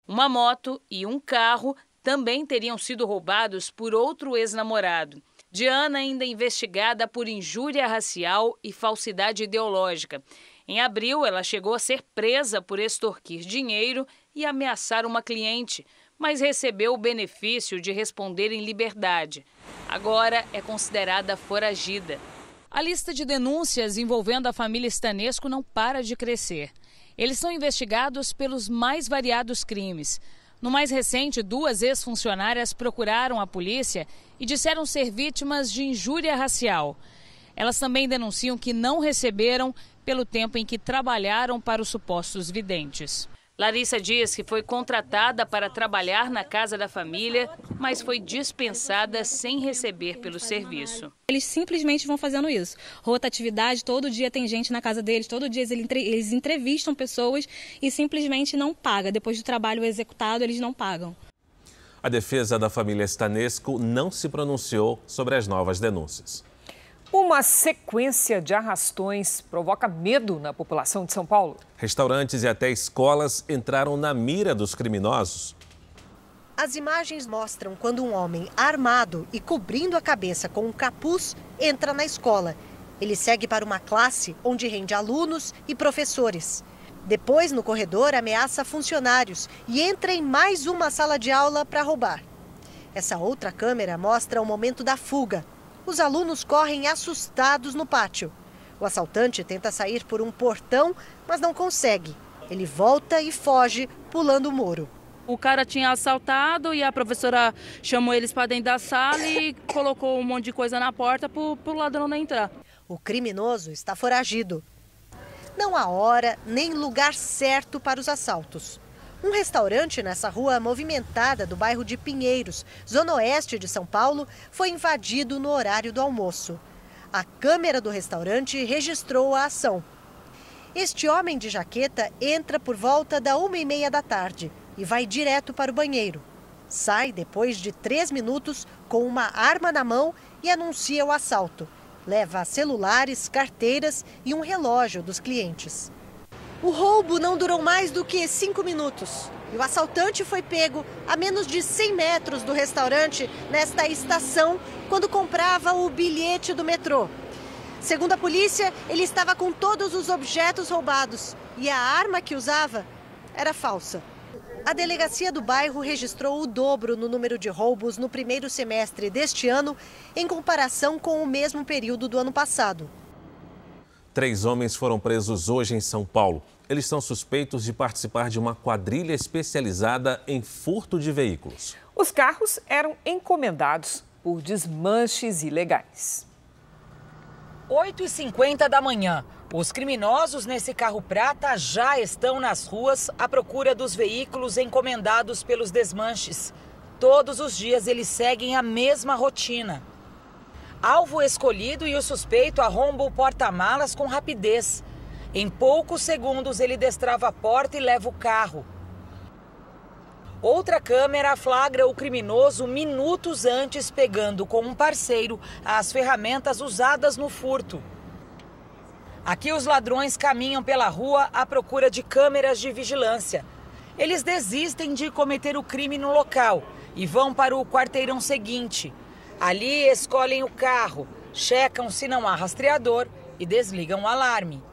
Uma moto e um carro também teriam sido roubados por outro ex-namorado. Diana ainda é investigada por injúria racial e falsidade ideológica. Em abril, ela chegou a ser presa por extorquir dinheiro e ameaçar uma cliente, mas recebeu o benefício de responder em liberdade. Agora é considerada foragida. A lista de denúncias envolvendo a família Stanesco não para de crescer. Eles são investigados pelos mais variados crimes. No mais recente, 2 ex-funcionárias procuraram a polícia e disseram ser vítimas de injúria racial. Elas também denunciam que não receberam pelo tempo em que trabalharam para os supostos videntes. Larissa diz que foi contratada para trabalhar na casa da família, mas foi dispensada sem receber pelo serviço. Eles simplesmente vão fazendo isso. Rotatividade, todo dia tem gente na casa deles, todo dia eles entrevistam pessoas e simplesmente não pagam. Depois do trabalho executado, eles não pagam. A defesa da família Stanesco não se pronunciou sobre as novas denúncias. Uma sequência de arrastões provoca medo na população de São Paulo. Restaurantes e até escolas entraram na mira dos criminosos. As imagens mostram quando um homem armado e cobrindo a cabeça com um capuz entra na escola. Ele segue para uma classe onde rende alunos e professores. Depois, no corredor, ameaça funcionários e entra em mais uma sala de aula para roubar. Essa outra câmera mostra o momento da fuga. Os alunos correm assustados no pátio. O assaltante tenta sair por um portão, mas não consegue. Ele volta e foge, pulando o muro. O cara tinha assaltado e a professora chamou eles para dentro da sala e colocou um monte de coisa na porta para o ladrão não entrar. O criminoso está foragido. Não há hora nem lugar certo para os assaltos. Um restaurante nessa rua movimentada do bairro de Pinheiros, zona oeste de São Paulo, foi invadido no horário do almoço. A câmera do restaurante registrou a ação. Este homem de jaqueta entra por volta da 1h30 da tarde e vai direto para o banheiro. Sai depois de 3 minutos com uma arma na mão e anuncia o assalto. Leva celulares, carteiras e um relógio dos clientes. O roubo não durou mais do que 5 minutos. E o assaltante foi pego a menos de 100 metros do restaurante, nesta estação, quando comprava o bilhete do metrô. Segundo a polícia, ele estava com todos os objetos roubados e a arma que usava era falsa. A delegacia do bairro registrou o dobro no número de roubos no primeiro semestre deste ano, em comparação com o mesmo período do ano passado. 3 homens foram presos hoje em São Paulo. Eles são suspeitos de participar de uma quadrilha especializada em furto de veículos. Os carros eram encomendados por desmanches ilegais. 8h50 da manhã. Os criminosos nesse carro prata já estão nas ruas à procura dos veículos encomendados pelos desmanches. Todos os dias eles seguem a mesma rotina. Alvo escolhido e o suspeito arromba o porta-malas com rapidez. Em poucos segundos ele destrava a porta e leva o carro. Outra câmera flagra o criminoso minutos antes pegando com um parceiro as ferramentas usadas no furto. Aqui os ladrões caminham pela rua à procura de câmeras de vigilância. Eles desistem de cometer o crime no local e vão para o quarteirão seguinte. Ali escolhem o carro, checam se não há rastreador e desligam o alarme.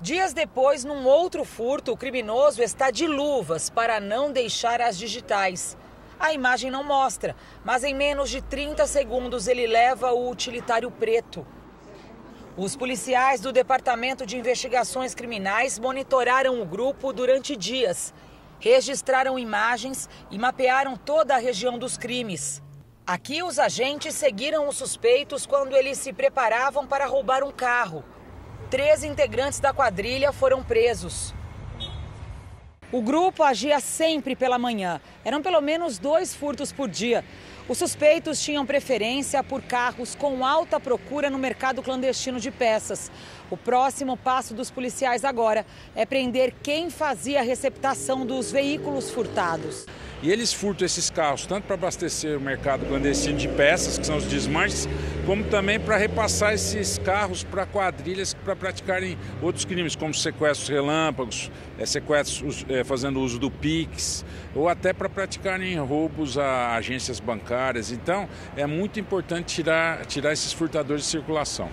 Dias depois, num outro furto, o criminoso está de luvas para não deixar as digitais. A imagem não mostra, mas em menos de 30 segundos ele leva o utilitário preto. Os policiais do Departamento de Investigações Criminais monitoraram o grupo durante dias. Registraram imagens e mapearam toda a região dos crimes. Aqui os agentes seguiram os suspeitos quando eles se preparavam para roubar um carro. 3 integrantes da quadrilha foram presos. O grupo agia sempre pela manhã. Eram pelo menos 2 furtos por dia. Os suspeitos tinham preferência por carros com alta procura no mercado clandestino de peças. O próximo passo dos policiais agora é prender quem fazia a receptação dos veículos furtados. E eles furtam esses carros tanto para abastecer o mercado clandestino de peças, que são os desmanches, como também para repassar esses carros para quadrilhas para praticarem outros crimes, como sequestros relâmpagos, sequestros fazendo uso do Pix, ou até para praticarem roubos a agências bancárias. Então, é muito importante tirar esses furtadores de circulação.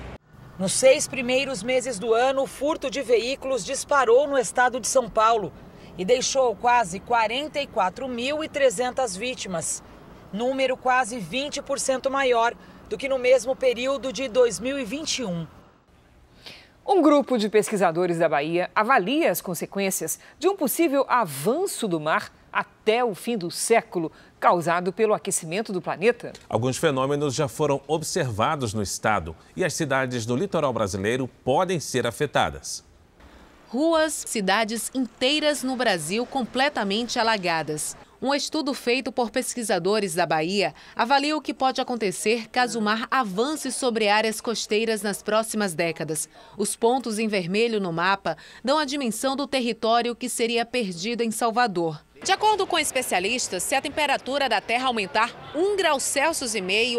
Nos 6 primeiros meses do ano, o furto de veículos disparou no estado de São Paulo e deixou quase 44.300 vítimas, número quase 20% maior do que no mesmo período de 2021. Um grupo de pesquisadores da Bahia avalia as consequências de um possível avanço do mar até o fim do século, causado pelo aquecimento do planeta. Alguns fenômenos já foram observados no estado e as cidades do litoral brasileiro podem ser afetadas. Ruas, cidades inteiras no Brasil completamente alagadas. Um estudo feito por pesquisadores da Bahia avalia o que pode acontecer caso o mar avance sobre áreas costeiras nas próximas décadas. Os pontos em vermelho no mapa dão a dimensão do território que seria perdido em Salvador. De acordo com especialistas, se a temperatura da Terra aumentar 1,5 graus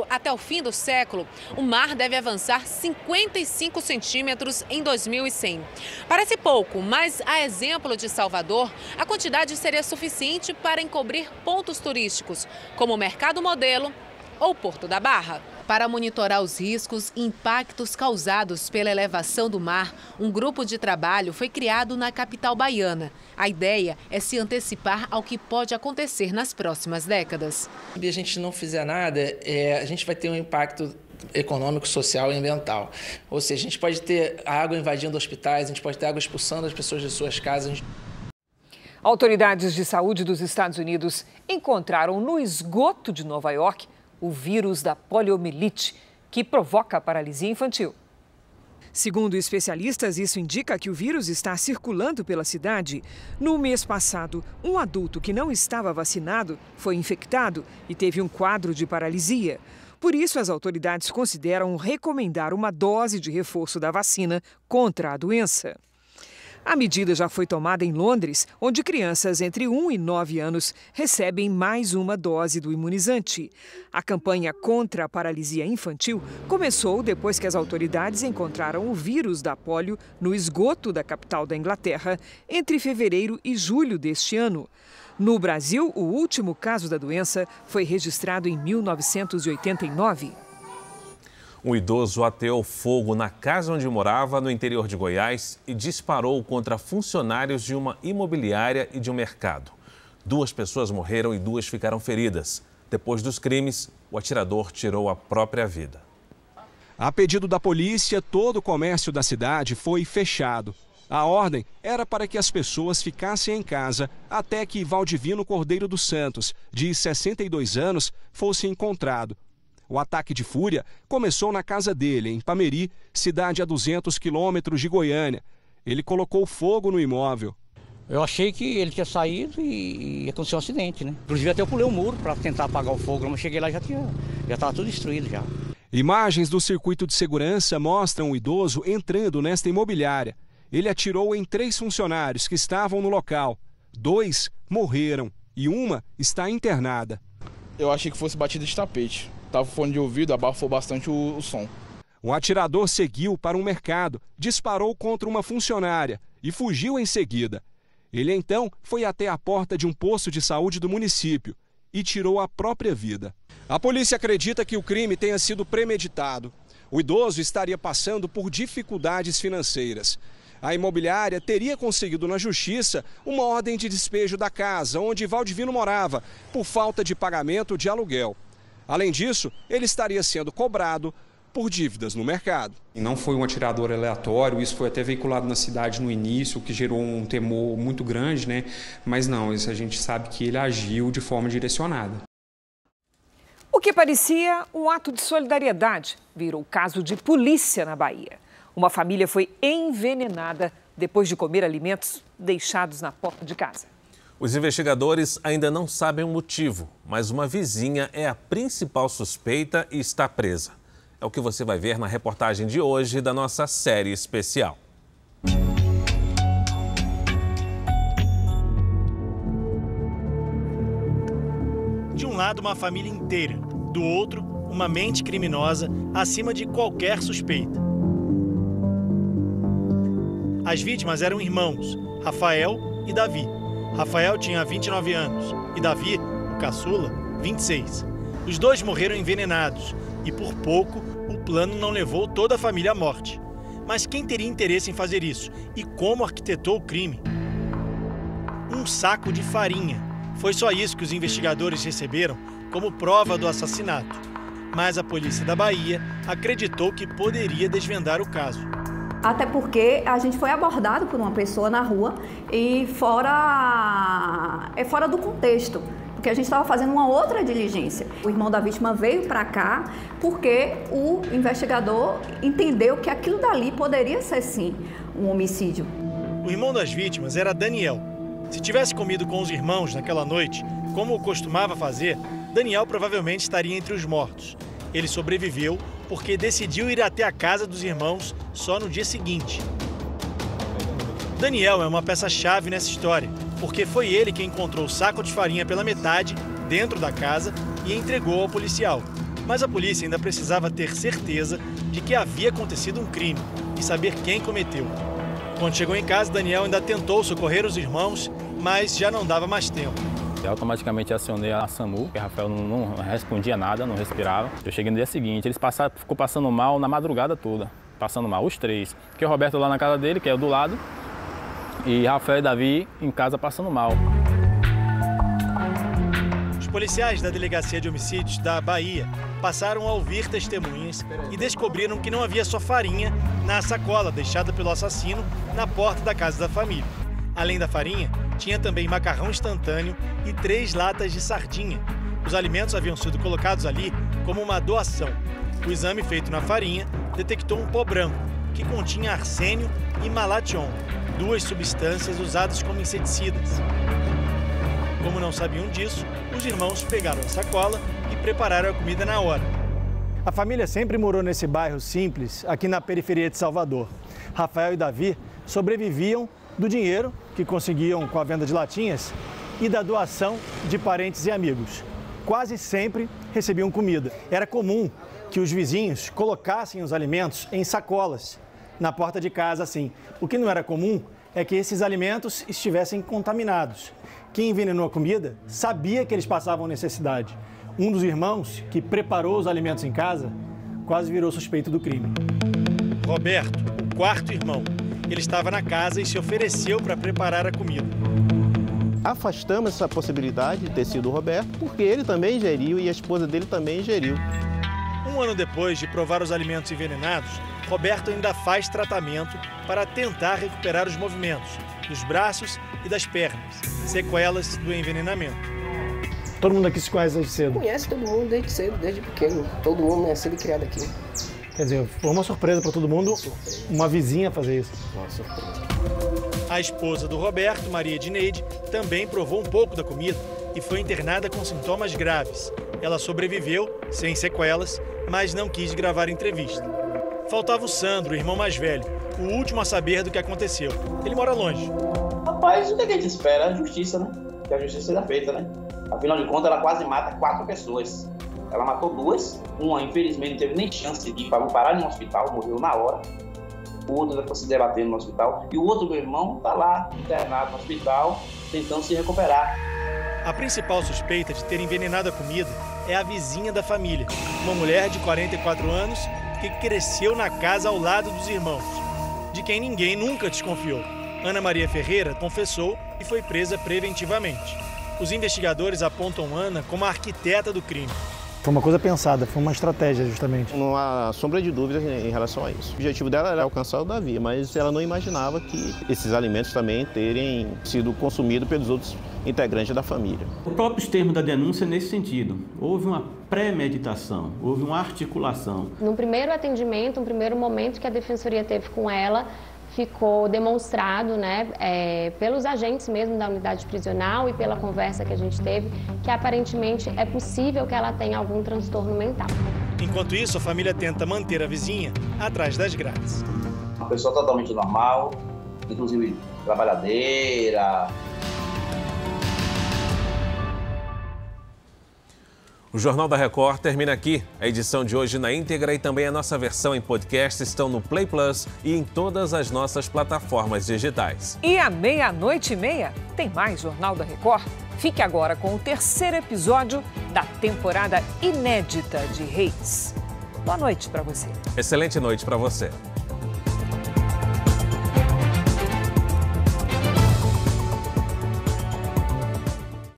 até o fim do século, o mar deve avançar 55 centímetros em 2100. Parece pouco, mas a exemplo de Salvador, a quantidade seria suficiente para encobrir pontos turísticos, como o Mercado Modelo ou Porto da Barra. Para monitorar os riscos e impactos causados pela elevação do mar, um grupo de trabalho foi criado na capital baiana. A ideia é se antecipar ao que pode acontecer nas próximas décadas. Se a gente não fizer nada, a gente vai ter um impacto econômico, social e ambiental. Ou seja, a gente pode ter água invadindo hospitais, a gente pode ter água expulsando as pessoas de suas casas. Autoridades de saúde dos Estados Unidos encontraram no esgoto de Nova York o vírus da poliomielite, que provoca a paralisia infantil. Segundo especialistas, isso indica que o vírus está circulando pela cidade. No mês passado, um adulto que não estava vacinado foi infectado e teve um quadro de paralisia. Por isso, as autoridades consideram recomendar uma dose de reforço da vacina contra a doença. A medida já foi tomada em Londres, onde crianças entre 1 e 9 anos recebem mais uma dose do imunizante. A campanha contra a paralisia infantil começou depois que as autoridades encontraram o vírus da polio no esgoto da capital da Inglaterra entre fevereiro e julho deste ano. No Brasil, o último caso da doença foi registrado em 1989. Um idoso ateou fogo na casa onde morava, no interior de Goiás, e disparou contra funcionários de uma imobiliária e de um mercado. 2 pessoas morreram e 2 ficaram feridas. Depois dos crimes, o atirador tirou a própria vida. A pedido da polícia, todo o comércio da cidade foi fechado. A ordem era para que as pessoas ficassem em casa até que Valdivino Cordeiro dos Santos, de 62 anos, fosse encontrado. O ataque de fúria começou na casa dele, em Pameri, cidade a 200 quilômetros de Goiânia. Ele colocou fogo no imóvel. Eu achei que ele tinha saído e aconteceu um acidente, né? Inclusive até eu pulei o muro para tentar apagar o fogo, mas cheguei lá e já estava tudo destruído já. Imagens do circuito de segurança mostram o idoso entrando nesta imobiliária. Ele atirou em 3 funcionários que estavam no local. 2 morreram e uma está internada. Eu achei que fosse batida de tapete. Estava fone de ouvido, abafou bastante o som. O atirador seguiu para um mercado, disparou contra uma funcionária e fugiu em seguida. Ele então foi até a porta de um posto de saúde do município e tirou a própria vida. A polícia acredita que o crime tenha sido premeditado. O idoso estaria passando por dificuldades financeiras. A imobiliária teria conseguido na justiça uma ordem de despejo da casa onde Valdivino morava, por falta de pagamento de aluguel. Além disso, ele estaria sendo cobrado por dívidas no mercado. Não foi um atirador aleatório, isso foi até veiculado na cidade no início, o que gerou um temor muito grande, né? Mas não, isso a gente sabe que ele agiu de forma direcionada. O que parecia um ato de solidariedade virou caso de polícia na Bahia. Uma família foi envenenada depois de comer alimentos deixados na porta de casa. Os investigadores ainda não sabem o motivo, mas uma vizinha é a principal suspeita e está presa. É o que você vai ver na reportagem de hoje da nossa série especial. De um lado, uma família inteira. Do outro, uma mente criminosa acima de qualquer suspeita. As vítimas eram irmãos, Rafael e Davi. Rafael tinha 29 anos e Davi, o caçula, 26. Os 2 morreram envenenados e, por pouco, o plano não levou toda a família à morte. Mas quem teria interesse em fazer isso? E como arquitetou o crime? Um saco de farinha. Foi só isso que os investigadores receberam como prova do assassinato. Mas a polícia da Bahia acreditou que poderia desvendar o caso. Até porque a gente foi abordado por uma pessoa na rua e fora do contexto, porque a gente estava fazendo uma outra diligência. O irmão da vítima veio para cá porque o investigador entendeu que aquilo dali poderia ser, sim, um homicídio. O irmão das vítimas era Daniel. Se tivesse comido com os irmãos naquela noite, como costumava fazer, Daniel provavelmente estaria entre os mortos. Ele sobreviveu porque decidiu ir até a casa dos irmãos só no dia seguinte. Daniel é uma peça-chave nessa história, porque foi ele quem encontrou o saco de farinha pela metade dentro da casa e entregou ao policial. Mas a polícia ainda precisava ter certeza de que havia acontecido um crime e saber quem cometeu. Quando chegou em casa, Daniel ainda tentou socorrer os irmãos, mas já não dava mais tempo. Eu automaticamente acionei a SAMU, porque Rafael não respondia nada, não respirava. Eu cheguei no dia seguinte, ficou passando mal na madrugada toda, passando mal, os 3. Porque o Roberto lá na casa dele, que é o do lado, e Rafael e Davi em casa passando mal. Os policiais da Delegacia de Homicídios da Bahia passaram a ouvir testemunhas e descobriram que não havia só farinha na sacola deixada pelo assassino na porta da casa da família. Além da farinha, tinha também macarrão instantâneo e 3 latas de sardinha. Os alimentos haviam sido colocados ali como uma doação. O exame feito na farinha detectou um pó branco, que continha arsênio e malation, 2 substâncias usadas como inseticidas. Como não sabiam disso, os irmãos pegaram a sacola e prepararam a comida na hora. A família sempre morou nesse bairro simples, aqui na periferia de Salvador. Rafael e Davi sobreviviam do dinheiro que conseguiam com a venda de latinhas e da doação de parentes e amigos. Quase sempre recebiam comida. Era comum que os vizinhos colocassem os alimentos em sacolas na porta de casa assim. O que não era comum é que esses alimentos estivessem contaminados. Quem envenenou a comida sabia que eles passavam necessidade. Um dos irmãos, que preparou os alimentos em casa, quase virou suspeito do crime. Roberto, o 4º irmão. Ele estava na casa e se ofereceu para preparar a comida. Afastamos essa possibilidade de ter sido o Roberto, porque ele também ingeriu e a esposa dele também ingeriu. Um ano depois de provar os alimentos envenenados, Roberto ainda faz tratamento para tentar recuperar os movimentos dos braços e das pernas, sequelas do envenenamento. Todo mundo aqui se conhece desde cedo? Conhece todo mundo desde cedo, desde pequeno. Todo mundo nascido e criado aqui. Quer dizer, foi uma surpresa para todo mundo, uma vizinha fazer isso. Uma surpresa. A esposa do Roberto, Maria Dineide, também provou um pouco da comida e foi internada com sintomas graves. Ela sobreviveu, sem sequelas, mas não quis gravar entrevista. Faltava o Sandro, o irmão mais velho, o último a saber do que aconteceu. Ele mora longe. Rapaz, o que a gente espera? A justiça, né? Que a justiça seja feita, né? Afinal de contas, ela quase mata 4 pessoas. Ela matou 2, uma infelizmente não teve nem chance de ir para parar no hospital, morreu na hora. O outro está se debatendo no hospital. E o outro, meu irmão, está lá, internado no hospital, tentando se recuperar. A principal suspeita de ter envenenado a comida é a vizinha da família, uma mulher de 44 anos que cresceu na casa ao lado dos irmãos, de quem ninguém nunca desconfiou. Ana Maria Ferreira confessou e foi presa preventivamente. Os investigadores apontam Ana como a arquiteta do crime. Foi uma coisa pensada, foi uma estratégia, justamente. Não há sombra de dúvidas em relação a isso. O objetivo dela era alcançar o Davi, mas ela não imaginava que esses alimentos também terem sido consumidos pelos outros integrantes da família. Os próprios termos da denúncia é nesse sentido. Houve uma premeditação, houve uma articulação. No primeiro atendimento, no primeiro momento que a Defensoria teve com ela, ficou demonstrado, né, pelos agentes mesmo da unidade prisional e pela conversa que a gente teve, que aparentemente é possível que ela tenha algum transtorno mental. Enquanto isso, a família tenta manter a vizinha atrás das grades. Uma pessoa totalmente normal, inclusive trabalhadeira. O Jornal da Record termina aqui. A edição de hoje na íntegra e também a nossa versão em podcast estão no Play Plus e em todas as nossas plataformas digitais. E à 00:30 tem mais Jornal da Record. Fique agora com o 3º episódio da temporada inédita de Reis. Boa noite para você. Excelente noite para você.